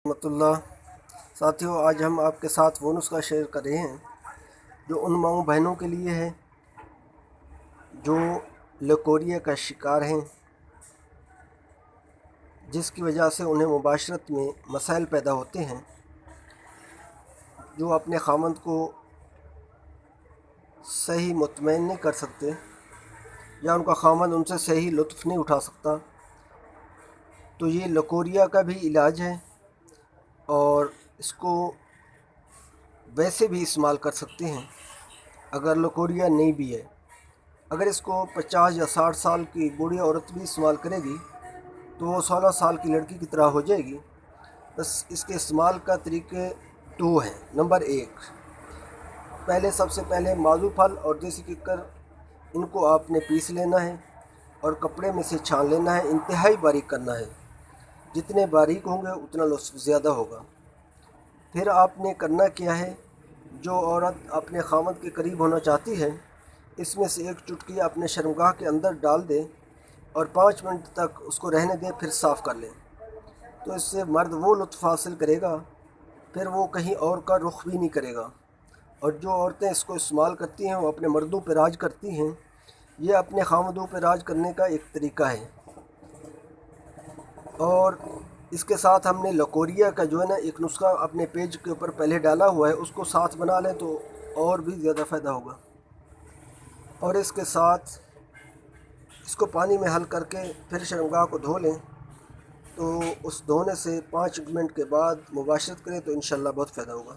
रहमत اللہ साथियों, आज हम आपके साथ वो नुस्खा शेयर कर रहे हैं जो उन माओं बहनों के लिए है जो लकोरिया का शिकार हैं, जिसकी वजह से उन्हें मुबाशरत में मसाइल पैदा होते हैं, जो अपने खामंद को सही मुतमईन नहीं कर सकते या उनका खामंद उनसे सही लुत्फ़ नहीं उठा सकता। तो ये लकोरिया का भी इलाज है और इसको वैसे भी इस्तेमाल कर सकते हैं अगर लकोरिया नहीं भी है। अगर इसको 50 या 60 साल की बूढ़ी औरत भी इस्तेमाल करेगी तो वो 16 साल की लड़की की तरह हो जाएगी। बस इसके इस्तेमाल का तरीके 2 हैं। नंबर 1, सबसे पहले माजू फल और देसी किक्कर इनको आपने पीस लेना है और कपड़े में से छान लेना है। इंतहाई बारीक करना है, जितने बारीक होंगे उतना लुत्फ़ ज़्यादा होगा। फिर आपने करना क्या है, जो औरत अपने खामद के करीब होना चाहती है इसमें से एक चुटकी अपने शर्मगाह के अंदर डाल दे और 5 मिनट तक उसको रहने दें, फिर साफ़ कर लें। तो इससे मर्द वो लुत्फ़ हासिल करेगा, फिर वो कहीं और का रुख भी नहीं करेगा। और जो औरतें इसको इस्तेमाल करती हैं वो अपने मर्दों पर राज करती हैं। ये अपने खामदों पर राज करने का एक तरीका है। और इसके साथ हमने लकोरिया का जो है ना एक नुस्खा अपने पेज के ऊपर पहले डाला हुआ है, उसको साथ बना लें तो और भी ज़्यादा फ़ायदा होगा। और इसके साथ इसको पानी में हल करके फिर शर्मगाह को धो लें। तो उस धोने से 5 मिनट के बाद मुबाशरत करें तो इंशाअल्लाह बहुत फ़ायदा होगा।